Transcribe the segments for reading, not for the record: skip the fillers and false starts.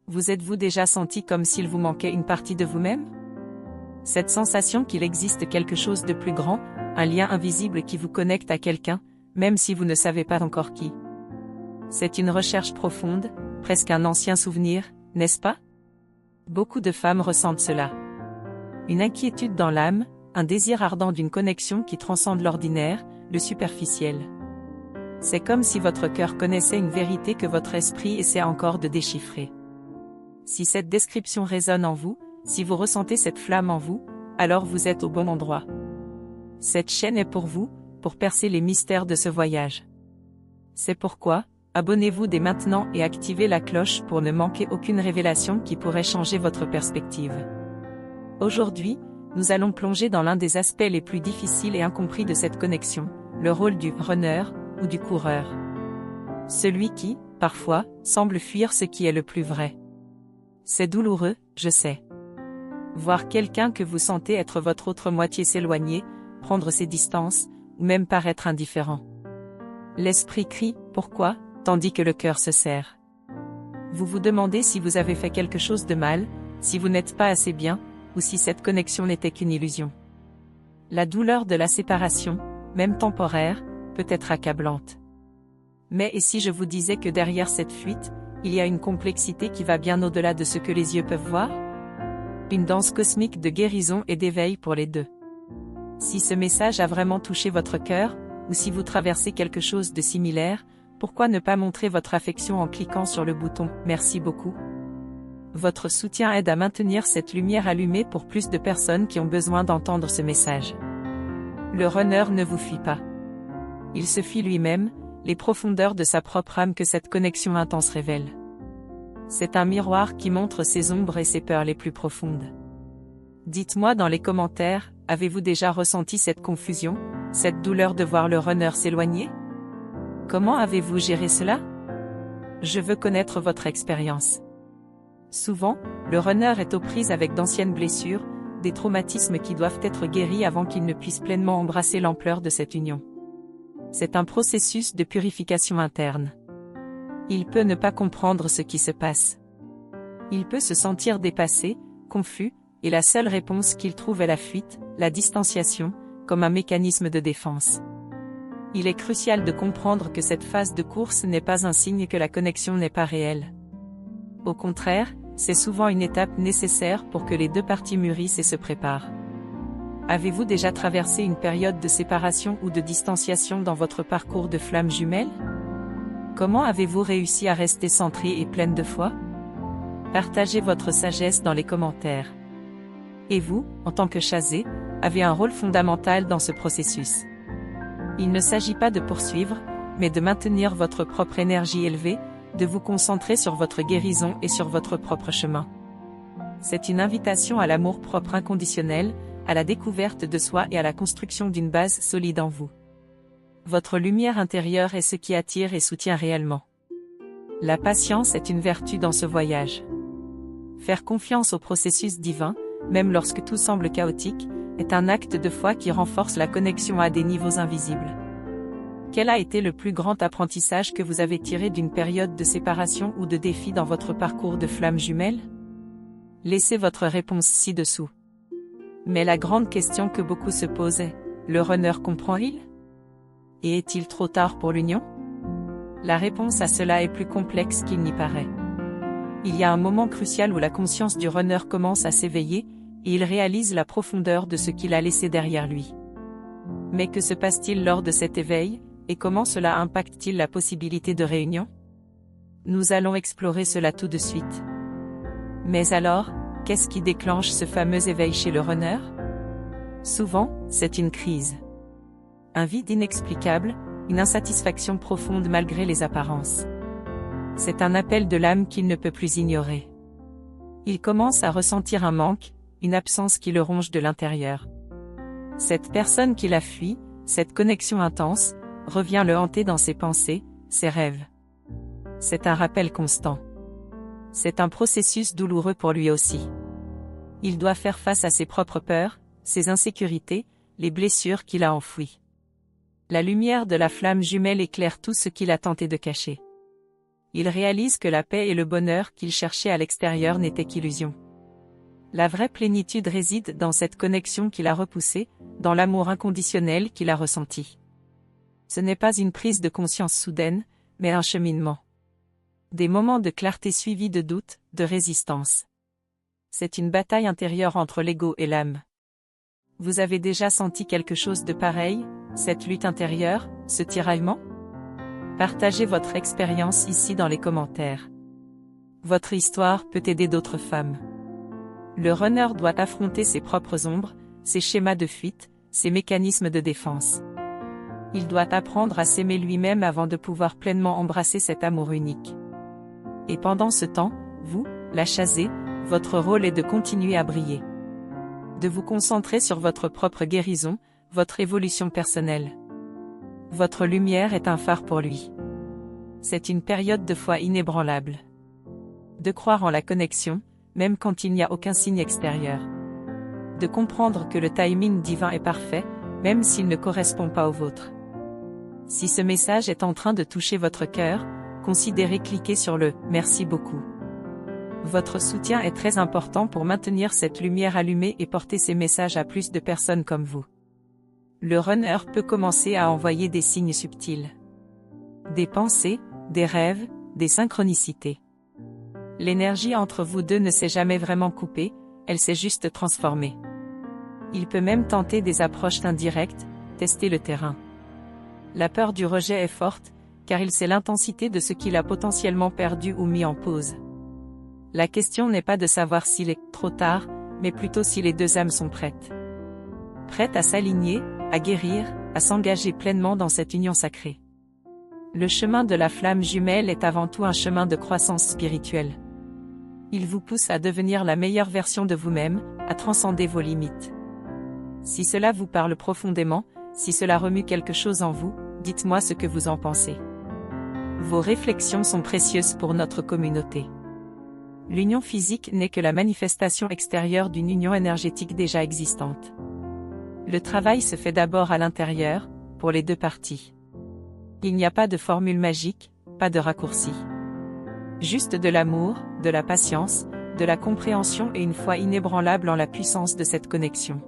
Vous êtes-vous déjà senti comme s'il vous manquait une partie de vous-même? Cette sensation qu'il existe quelque chose de plus grand, un lien invisible qui vous connecte à quelqu'un, même si vous ne savez pas encore qui. C'est une recherche profonde, presque un ancien souvenir, n'est-ce pas? Beaucoup de femmes ressentent cela. Une inquiétude dans l'âme, un désir ardent d'une connexion qui transcende l'ordinaire, le superficiel. C'est comme si votre cœur connaissait une vérité que votre esprit essaie encore de déchiffrer. Si cette description résonne en vous, si vous ressentez cette flamme en vous, alors vous êtes au bon endroit. Cette chaîne est pour vous, pour percer les mystères de ce voyage. C'est pourquoi, abonnez-vous dès maintenant et activez la cloche pour ne manquer aucune révélation qui pourrait changer votre perspective. Aujourd'hui, nous allons plonger dans l'un des aspects les plus difficiles et incompris de cette connexion, le rôle du runner ou du coureur. Celui qui, parfois, semble fuir ce qui est le plus vrai. C'est douloureux, je sais. Voir quelqu'un que vous sentez être votre autre moitié s'éloigner, prendre ses distances, ou même paraître indifférent. L'esprit crie « Pourquoi ?», tandis que le cœur se serre. Vous vous demandez si vous avez fait quelque chose de mal, si vous n'êtes pas assez bien, ou si cette connexion n'était qu'une illusion. La douleur de la séparation, même temporaire, peut être accablante. Mais et si je vous disais que derrière cette fuite, il y a une complexité qui va bien au-delà de ce que les yeux peuvent voir? Une danse cosmique de guérison et d'éveil pour les deux. Si ce message a vraiment touché votre cœur, ou si vous traversez quelque chose de similaire, pourquoi ne pas montrer votre affection en cliquant sur le bouton « Merci beaucoup ». Votre soutien aide à maintenir cette lumière allumée pour plus de personnes qui ont besoin d'entendre ce message. Le runner ne vous fuit pas. Il se fuit lui-même, les profondeurs de sa propre âme que cette connexion intense révèle. C'est un miroir qui montre ses ombres et ses peurs les plus profondes. Dites-moi dans les commentaires, avez-vous déjà ressenti cette confusion, cette douleur de voir le runner s'éloigner? Comment avez-vous géré cela? Je veux connaître votre expérience. Souvent, le runner est aux prises avec d'anciennes blessures, des traumatismes qui doivent être guéris avant qu'il ne puisse pleinement embrasser l'ampleur de cette union. C'est un processus de purification interne. Il peut ne pas comprendre ce qui se passe. Il peut se sentir dépassé, confus, et la seule réponse qu'il trouve est la fuite, la distanciation, comme un mécanisme de défense. Il est crucial de comprendre que cette phase de course n'est pas un signe que la connexion n'est pas réelle. Au contraire, c'est souvent une étape nécessaire pour que les deux parties mûrissent et se préparent. Avez-vous déjà traversé une période de séparation ou de distanciation dans votre parcours de flamme jumelle? Comment avez-vous réussi à rester centré et pleine de foi? Partagez votre sagesse dans les commentaires. Et vous, en tant que chasé, avez un rôle fondamental dans ce processus. Il ne s'agit pas de poursuivre, mais de maintenir votre propre énergie élevée, de vous concentrer sur votre guérison et sur votre propre chemin. C'est une invitation à l'amour-propre inconditionnel, à la découverte de soi et à la construction d'une base solide en vous. Votre lumière intérieure est ce qui attire et soutient réellement. La patience est une vertu dans ce voyage. Faire confiance au processus divin, même lorsque tout semble chaotique, est un acte de foi qui renforce la connexion à des niveaux invisibles. Quel a été le plus grand apprentissage que vous avez tiré d'une période de séparation ou de défi dans votre parcours de flamme jumelle? Laissez votre réponse ci-dessous. Mais la grande question que beaucoup se posent est, le runner comprend-il? Et est-il trop tard pour l'union? La réponse à cela est plus complexe qu'il n'y paraît. Il y a un moment crucial où la conscience du runner commence à s'éveiller, et il réalise la profondeur de ce qu'il a laissé derrière lui. Mais que se passe-t-il lors de cet éveil, et comment cela impacte-t-il la possibilité de réunion? Nous allons explorer cela tout de suite. Mais alors, qu'est-ce qui déclenche ce fameux éveil chez le runner? Souvent, c'est une crise. Un vide inexplicable, une insatisfaction profonde malgré les apparences. C'est un appel de l'âme qu'il ne peut plus ignorer. Il commence à ressentir un manque, une absence qui le ronge de l'intérieur. Cette personne qui l'a fui, cette connexion intense, revient le hanter dans ses pensées, ses rêves. C'est un rappel constant. C'est un processus douloureux pour lui aussi. Il doit faire face à ses propres peurs, ses insécurités, les blessures qu'il a enfouies. La lumière de la flamme jumelle éclaire tout ce qu'il a tenté de cacher. Il réalise que la paix et le bonheur qu'il cherchait à l'extérieur n'étaient qu'illusions. La vraie plénitude réside dans cette connexion qu'il a repoussée, dans l'amour inconditionnel qu'il a ressenti. Ce n'est pas une prise de conscience soudaine, mais un cheminement. Des moments de clarté suivis de doute, de résistance. C'est une bataille intérieure entre l'ego et l'âme. Vous avez déjà senti quelque chose de pareil, cette lutte intérieure, ce tiraillement? Partagez votre expérience ici dans les commentaires. Votre histoire peut aider d'autres femmes. Le runner doit affronter ses propres ombres, ses schémas de fuite, ses mécanismes de défense. Il doit apprendre à s'aimer lui-même avant de pouvoir pleinement embrasser cet amour unique. Et pendant ce temps, vous, la chasez, votre rôle est de continuer à briller. De vous concentrer sur votre propre guérison, votre évolution personnelle. Votre lumière est un phare pour lui. C'est une période de foi inébranlable. De croire en la connexion, même quand il n'y a aucun signe extérieur. De comprendre que le timing divin est parfait, même s'il ne correspond pas au vôtre. Si ce message est en train de toucher votre cœur, considérez cliquer sur le « Merci beaucoup ». Votre soutien est très important pour maintenir cette lumière allumée et porter ces messages à plus de personnes comme vous. Le runner peut commencer à envoyer des signes subtils. Des pensées, des rêves, des synchronicités. L'énergie entre vous deux ne s'est jamais vraiment coupée, elle s'est juste transformée. Il peut même tenter des approches indirectes, tester le terrain. La peur du rejet est forte, car il sait l'intensité de ce qu'il a potentiellement perdu ou mis en pause. La question n'est pas de savoir s'il est trop tard, mais plutôt si les deux âmes sont prêtes. Prêtes à s'aligner, à guérir, à s'engager pleinement dans cette union sacrée. Le chemin de la flamme jumelle est avant tout un chemin de croissance spirituelle. Il vous pousse à devenir la meilleure version de vous-même, à transcender vos limites. Si cela vous parle profondément, si cela remue quelque chose en vous, dites-moi ce que vous en pensez. Vos réflexions sont précieuses pour notre communauté. L'union physique n'est que la manifestation extérieure d'une union énergétique déjà existante. Le travail se fait d'abord à l'intérieur, pour les deux parties. Il n'y a pas de formule magique, pas de raccourci. Juste de l'amour, de la patience, de la compréhension et une foi inébranlable en la puissance de cette connexion.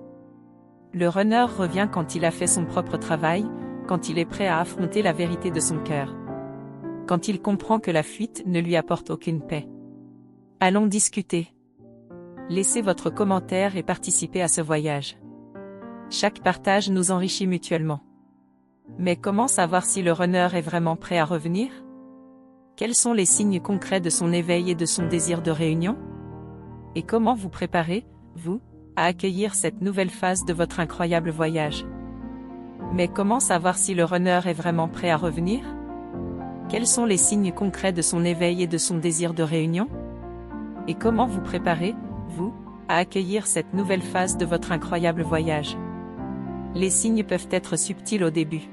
Le runner revient quand il a fait son propre travail, quand il est prêt à affronter la vérité de son cœur. Quand il comprend que la fuite ne lui apporte aucune paix. Allons discuter. Laissez votre commentaire et participez à ce voyage. Chaque partage nous enrichit mutuellement. Mais comment savoir si le runner est vraiment prêt à revenir? Quels sont les signes concrets de son éveil et de son désir de réunion? Et comment vous préparez, vous, à accueillir cette nouvelle phase de votre incroyable voyage? Mais comment savoir si le runner est vraiment prêt à revenir? Quels sont les signes concrets de son éveil et de son désir de réunion? Et comment vous préparez, vous, à accueillir cette nouvelle phase de votre incroyable voyage? Les signes peuvent être subtils au début.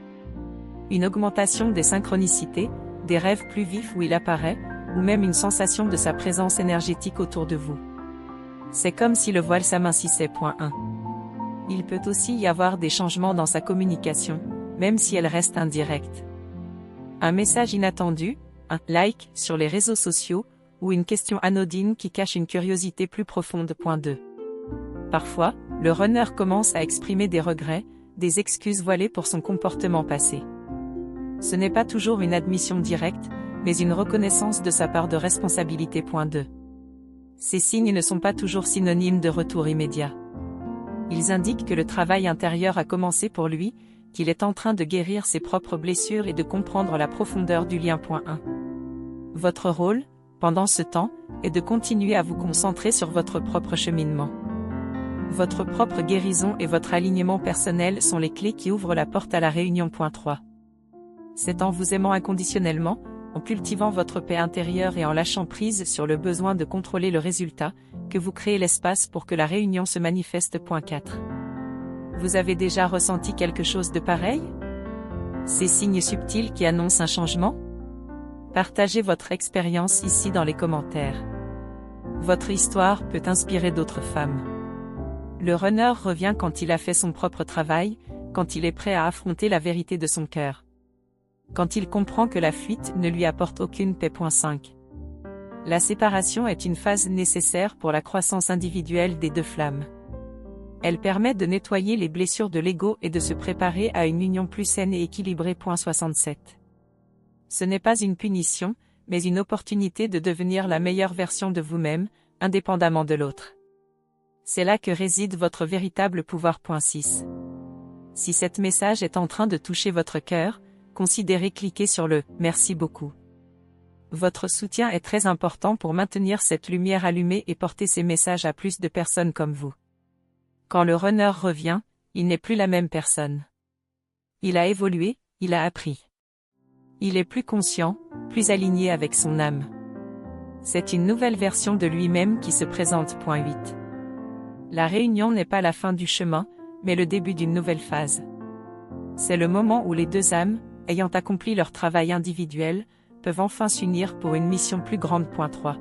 Une augmentation des synchronicités, des rêves plus vifs où il apparaît, ou même une sensation de sa présence énergétique autour de vous. C'est comme si le voile s'amincissait. 1. Il peut aussi y avoir des changements dans sa communication, même si elle reste indirecte. Un message inattendu, un like sur les réseaux sociaux, ou une question anodine qui cache une curiosité plus profonde. 2. Parfois, le runner commence à exprimer des regrets, des excuses voilées pour son comportement passé. Ce n'est pas toujours une admission directe, mais une reconnaissance de sa part de responsabilité. 2. Ces signes ne sont pas toujours synonymes de retour immédiat. Ils indiquent que le travail intérieur a commencé pour lui, qu'il est en train de guérir ses propres blessures et de comprendre la profondeur du lien. 1. Votre rôle, pendant ce temps, est de continuer à vous concentrer sur votre propre cheminement. Votre propre guérison et votre alignement personnel sont les clés qui ouvrent la porte à la réunion. 3. C'est en vous aimant inconditionnellement, en cultivant votre paix intérieure et en lâchant prise sur le besoin de contrôler le résultat, que vous créez l'espace pour que la réunion se manifeste. 4. Vous avez déjà ressenti quelque chose de pareil? Ces signes subtils qui annoncent un changement? Partagez votre expérience ici dans les commentaires. Votre histoire peut inspirer d'autres femmes. Le runner revient quand il a fait son propre travail, quand il est prêt à affronter la vérité de son cœur. Quand il comprend que la fuite ne lui apporte aucune paix. 5. La séparation est une phase nécessaire pour la croissance individuelle des deux flammes. Elle permet de nettoyer les blessures de l'ego et de se préparer à une union plus saine et équilibrée. 67. Ce n'est pas une punition, mais une opportunité de devenir la meilleure version de vous-même, indépendamment de l'autre. C'est là que réside votre véritable pouvoir. 6. Si cet message est en train de toucher votre cœur, considérez cliquer sur le « Merci beaucoup ». Votre soutien est très important pour maintenir cette lumière allumée et porter ces messages à plus de personnes comme vous. Quand le runner revient, il n'est plus la même personne. Il a évolué, il a appris. Il est plus conscient, plus aligné avec son âme. C'est une nouvelle version de lui-même qui se présente. 8. La réunion n'est pas la fin du chemin, mais le début d'une nouvelle phase. C'est le moment où les deux âmes, ayant accompli leur travail individuel, peuvent enfin s'unir pour une mission plus grande. 3.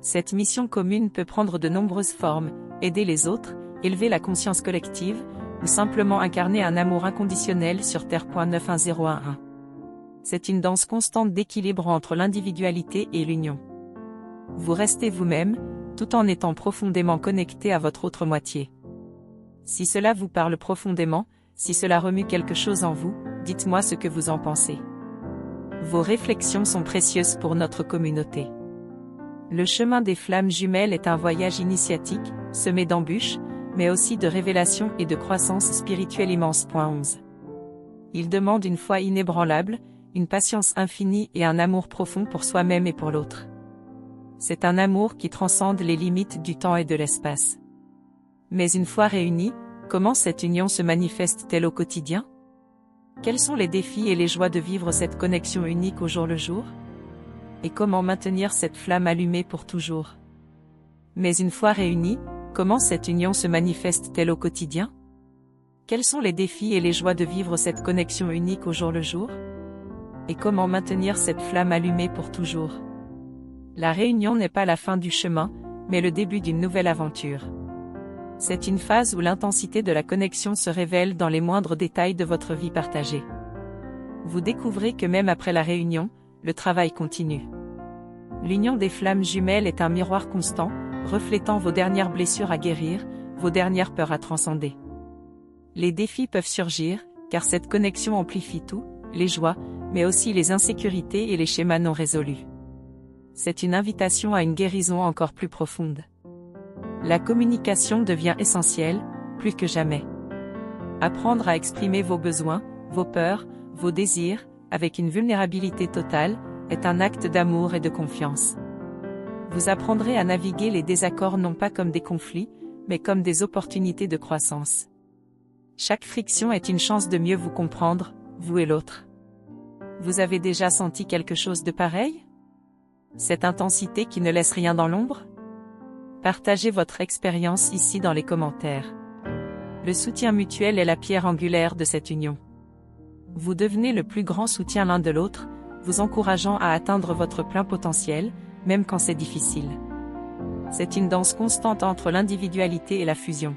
Cette mission commune peut prendre de nombreuses formes, aider les autres, élever la conscience collective, ou simplement incarner un amour inconditionnel sur Terre. 91011. C'est une danse constante d'équilibre entre l'individualité et l'union. Vous restez vous-même, tout en étant profondément connecté à votre autre moitié. Si cela vous parle profondément, si cela remue quelque chose en vous, dites-moi ce que vous en pensez. Vos réflexions sont précieuses pour notre communauté. Le chemin des flammes jumelles est un voyage initiatique, semé d'embûches, mais aussi de révélation et de croissance spirituelle immense. 11. Il demande une foi inébranlable, une patience infinie et un amour profond pour soi-même et pour l'autre. C'est un amour qui transcende les limites du temps et de l'espace. Mais une fois réunis, comment cette union se manifeste-t-elle au quotidien? Quels sont les défis et les joies de vivre cette connexion unique au jour le jour? Et comment maintenir cette flamme allumée pour toujours? Mais une fois réunis, comment cette union se manifeste-t-elle au quotidien? Quels sont les défis et les joies de vivre cette connexion unique au jour le jour? Et comment maintenir cette flamme allumée pour toujours? La réunion n'est pas la fin du chemin, mais le début d'une nouvelle aventure. C'est une phase où l'intensité de la connexion se révèle dans les moindres détails de votre vie partagée. Vous découvrez que même après la réunion, le travail continue. L'union des flammes jumelles est un miroir constant, reflétant vos dernières blessures à guérir, vos dernières peurs à transcender. Les défis peuvent surgir, car cette connexion amplifie tout, les joies, mais aussi les insécurités et les schémas non résolus. C'est une invitation à une guérison encore plus profonde. La communication devient essentielle, plus que jamais. Apprendre à exprimer vos besoins, vos peurs, vos désirs, avec une vulnérabilité totale, est un acte d'amour et de confiance. Vous apprendrez à naviguer les désaccords non pas comme des conflits, mais comme des opportunités de croissance. Chaque friction est une chance de mieux vous comprendre, vous et l'autre. Vous avez déjà senti quelque chose de pareil? Cette intensité qui ne laisse rien dans l'ombre? Partagez votre expérience ici dans les commentaires. Le soutien mutuel est la pierre angulaire de cette union. Vous devenez le plus grand soutien l'un de l'autre, vous encourageant à atteindre votre plein potentiel, même quand c'est difficile. C'est une danse constante entre l'individualité et la fusion.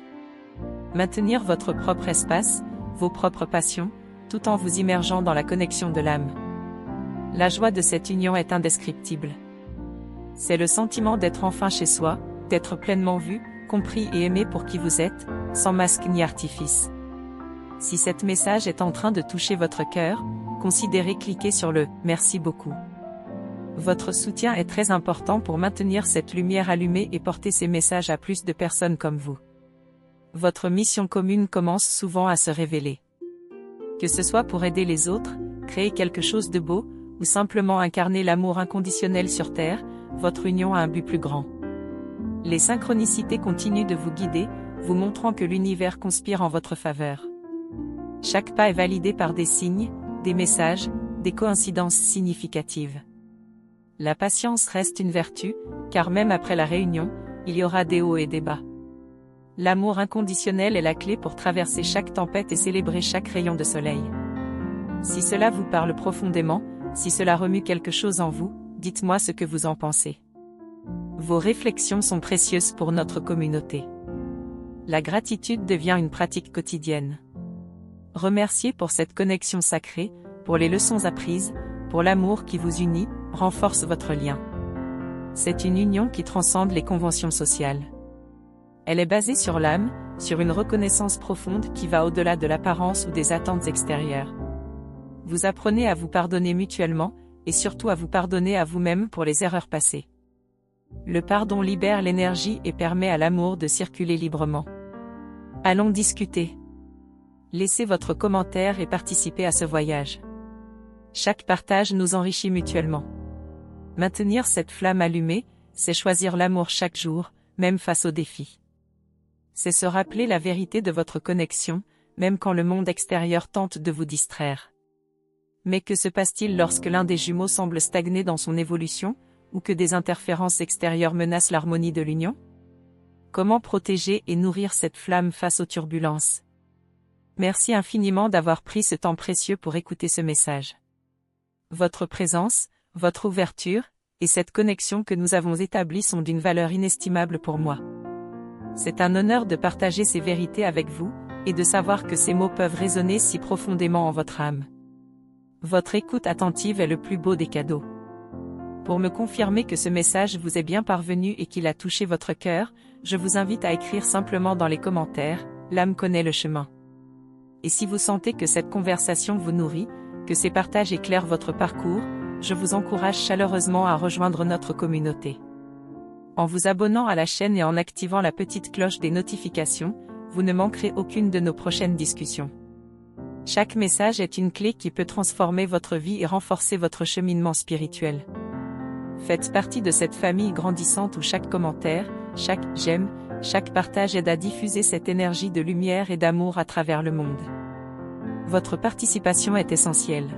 Maintenir votre propre espace, vos propres passions, tout en vous immergeant dans la connexion de l'âme. La joie de cette union est indescriptible. C'est le sentiment d'être enfin chez soi, d'être pleinement vu, compris et aimé pour qui vous êtes, sans masque ni artifice. Si cet message est en train de toucher votre cœur, considérez cliquer sur le « Merci beaucoup ». Votre soutien est très important pour maintenir cette lumière allumée et porter ces messages à plus de personnes comme vous. Votre mission commune commence souvent à se révéler. Que ce soit pour aider les autres, créer quelque chose de beau, ou simplement incarner l'amour inconditionnel sur Terre, votre union a un but plus grand. Les synchronicités continuent de vous guider, vous montrant que l'univers conspire en votre faveur. Chaque pas est validé par des signes, des messages, des coïncidences significatives. La patience reste une vertu, car même après la réunion, il y aura des hauts et des bas. L'amour inconditionnel est la clé pour traverser chaque tempête et célébrer chaque rayon de soleil. Si cela vous parle profondément, si cela remue quelque chose en vous, dites-moi ce que vous en pensez. Vos réflexions sont précieuses pour notre communauté. La gratitude devient une pratique quotidienne. Remerciez pour cette connexion sacrée, pour les leçons apprises, pour l'amour qui vous unit, renforce votre lien. C'est une union qui transcende les conventions sociales. Elle est basée sur l'âme, sur une reconnaissance profonde qui va au-delà de l'apparence ou des attentes extérieures. Vous apprenez à vous pardonner mutuellement, et surtout à vous pardonner à vous-même pour les erreurs passées. Le pardon libère l'énergie et permet à l'amour de circuler librement. Allons discuter. Laissez votre commentaire et participez à ce voyage. Chaque partage nous enrichit mutuellement. Maintenir cette flamme allumée, c'est choisir l'amour chaque jour, même face aux défis. C'est se rappeler la vérité de votre connexion, même quand le monde extérieur tente de vous distraire. Mais que se passe-t-il lorsque l'un des jumeaux semble stagner dans son évolution, ou que des interférences extérieures menacent l'harmonie de l'union? Comment protéger et nourrir cette flamme face aux turbulences? Merci infiniment d'avoir pris ce temps précieux pour écouter ce message. Votre présence, votre ouverture, et cette connexion que nous avons établie sont d'une valeur inestimable pour moi. C'est un honneur de partager ces vérités avec vous, et de savoir que ces mots peuvent résonner si profondément en votre âme. Votre écoute attentive est le plus beau des cadeaux. Pour me confirmer que ce message vous est bien parvenu et qu'il a touché votre cœur, je vous invite à écrire simplement dans les commentaires « L'âme connaît le chemin ». Et si vous sentez que cette conversation vous nourrit, que ces partages éclairent votre parcours, je vous encourage chaleureusement à rejoindre notre communauté. En vous abonnant à la chaîne et en activant la petite cloche des notifications, vous ne manquerez aucune de nos prochaines discussions. Chaque message est une clé qui peut transformer votre vie et renforcer votre cheminement spirituel. Faites partie de cette famille grandissante où chaque commentaire, chaque j'aime, chaque partage aide à diffuser cette énergie de lumière et d'amour à travers le monde. Votre participation est essentielle.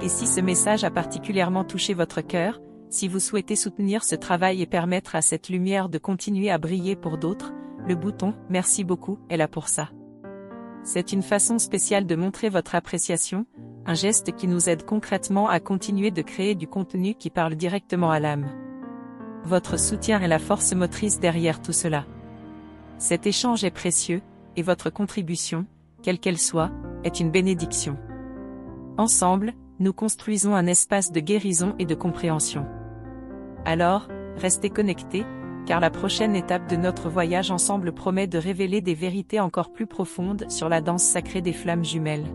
Et si ce message a particulièrement touché votre cœur, si vous souhaitez soutenir ce travail et permettre à cette lumière de continuer à briller pour d'autres, le bouton « Merci beaucoup » est là pour ça. C'est une façon spéciale de montrer votre appréciation, un geste qui nous aide concrètement à continuer de créer du contenu qui parle directement à l'âme. Votre soutien est la force motrice derrière tout cela. Cet échange est précieux, et votre contribution, quelle qu'elle soit, est une bénédiction. Ensemble, nous construisons un espace de guérison et de compréhension. Alors, restez connectés, car la prochaine étape de notre voyage ensemble promet de révéler des vérités encore plus profondes sur la danse sacrée des flammes jumelles.